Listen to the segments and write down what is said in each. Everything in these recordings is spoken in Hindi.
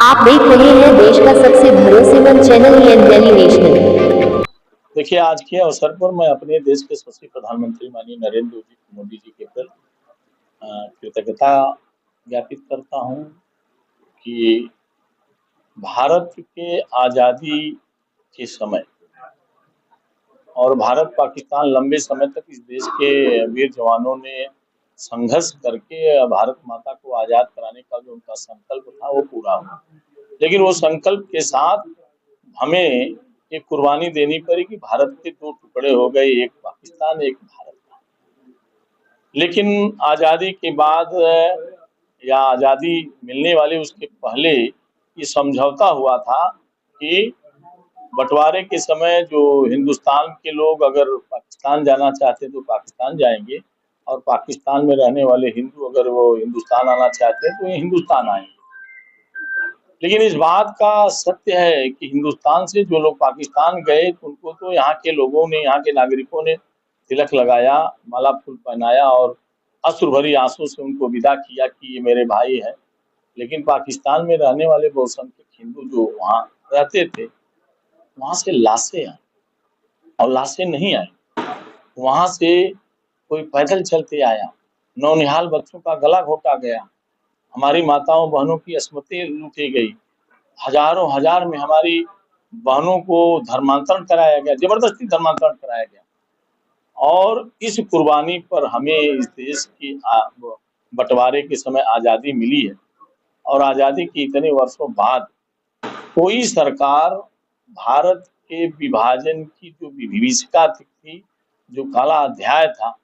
आप देख रहे हैं देश का सबसे भरोसेमंद चैनल डेली नेशनल। देखिए, आज के अवसर पर मैं अपने देश के यशस्वी प्रधानमंत्री माननीय नरेंद्र मोदी जी के प्रति कृतज्ञता ज्ञापित करता हूं कि भारत के आज़ादी के समय और भारत पाकिस्तान लंबे समय तक इस देश के वीर जवानों ने संघर्ष करके भारत माता को आज़ाद कराने का जो उनका संकल्प था वो पूरा हुआ। लेकिन वो संकल्प के साथ हमें एक कुर्बानी देनी पड़ी कि भारत के दो टुकड़े हो गए, एक पाकिस्तान एक भारत। लेकिन आज़ादी के बाद या आज़ादी मिलने वाले उसके पहले ये समझौता हुआ था कि बंटवारे के समय जो हिंदुस्तान के लोग अगर पाकिस्तान जाना चाहते तो पाकिस्तान जाएंगे और पाकिस्तान में रहने वाले हिंदू अगर वो हिंदुस्तान आना चाहते हैं तो ये हिंदुस्तान आएंगे। लेकिन इस बात का सत्य है कि हिंदुस्तान से जो लोग पाकिस्तान गए उनको तो यहाँ के लोगों ने, यहाँ के नागरिकों ने तिलक लगाया, माला फूल पहनाया और अश्रु भरी आंसू से उनको विदा किया कि ये मेरे भाई हैं। लेकिन पाकिस्तान में रहने वाले बहुसंख्यक हिंदू जो वहाँ रहते थे, वहाँ से लाशें आई और लाशें नहीं आई। वहाँ से कोई पैदल चलते आया, नौनिहाल बच्चों का गला घोटा गया, हमारी माताओं बहनों की अस्मतें लूटी गई, हजारों हजार में हमारी बहनों को धर्मांतरण कराया गया, जबरदस्ती धर्मांतरण कराया गया। और इस कुर्बानी पर हमें इस देश की बंटवारे के समय आज़ादी मिली है और आज़ादी के इतने वर्षों बाद कोई सरकार भारत के विभाजन की जो विभीषिका थी, जो काला अध्याय था,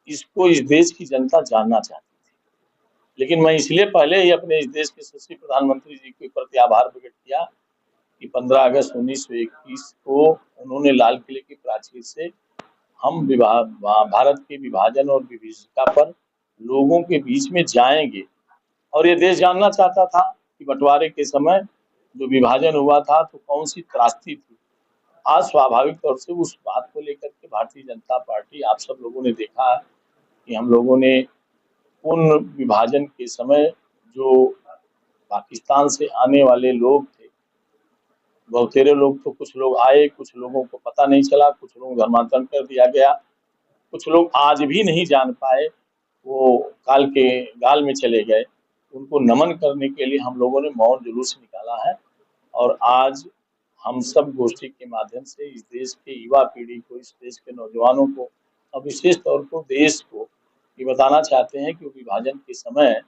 इसको इस देश की जनता जानना चाहती थी। लेकिन मैं इसलिए पहले ही अपने इस देश के यशस्वी प्रधानमंत्री जी के प्रति आभार प्रकट किया कि 15 अगस्त 1921 को उन्होंने लाल किले की प्राचीर से हम भारत के विभाजन और विभीषिका पर लोगों के बीच में जाएंगे। और ये देश जानना चाहता था कि बंटवारे के समय जो विभाजन हुआ था तो कौन सी त्रासदी थी। आज स्वाभाविक तौर से उस बात को लेकर के भारतीय जनता पार्टी, आप सब लोगों ने देखा कि हम लोगों ने उन विभाजन के समय जो पाकिस्तान से आने वाले लोग थे, बहुतेरे लोग, तो कुछ लोग आए, कुछ लोगों को पता नहीं चला, कुछ लोगों को धर्मांतरण कर दिया गया, कुछ लोग आज भी नहीं जान पाए, वो काल के गाल में चले गए। उनको नमन करने के लिए हम लोगों ने मौन जुलूस निकाला है और आज हम सब गोष्ठी के माध्यम से इस देश के युवा पीढ़ी को, इस देश के नौजवानों को और विशेष तौर पर देश को ये बताना चाहते हैं कि विभाजन के समय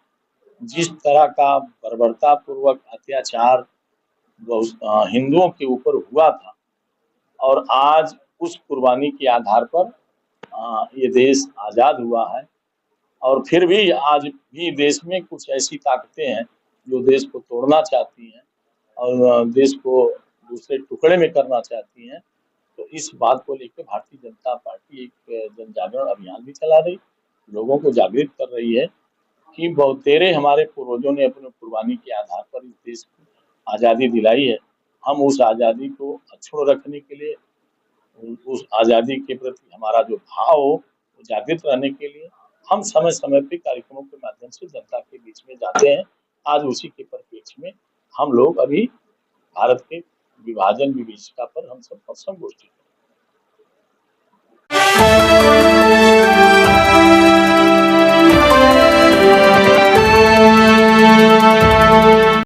जिस तरह का बर्बरतापूर्वक अत्याचार हिंदुओं के ऊपर हुआ था और आज उस कुर्बानी के आधार पर ये देश आज़ाद हुआ है। और फिर भी आज भी देश में कुछ ऐसी ताकतें हैं जो देश को तोड़ना चाहती हैं और देश को दूसरे टुकड़े में करना चाहती हैं। तो इस बात को लेकर भारतीय जनता पार्टी एक जन जागरण अभियान भी चला रही, लोगों को जागृत कर रही है कि बहुतेरे हमारे पूर्वजों ने अपनी कुर्बानी के आधार पर इस देश को आज़ादी दिलाई है। हम उस आज़ादी को अक्षुण्ण रखने के लिए, उस आज़ादी के प्रति हमारा जो भाव हो वो जागृत रहने के लिए हम समय समय पे कार्यक्रमों के माध्यम से जनता के बीच में जाते हैं। आज उसी के परिप्रेक्ष्य में हम लोग अभी भारत के विभाजन विभीषिका पर हम सब संगोष्ठी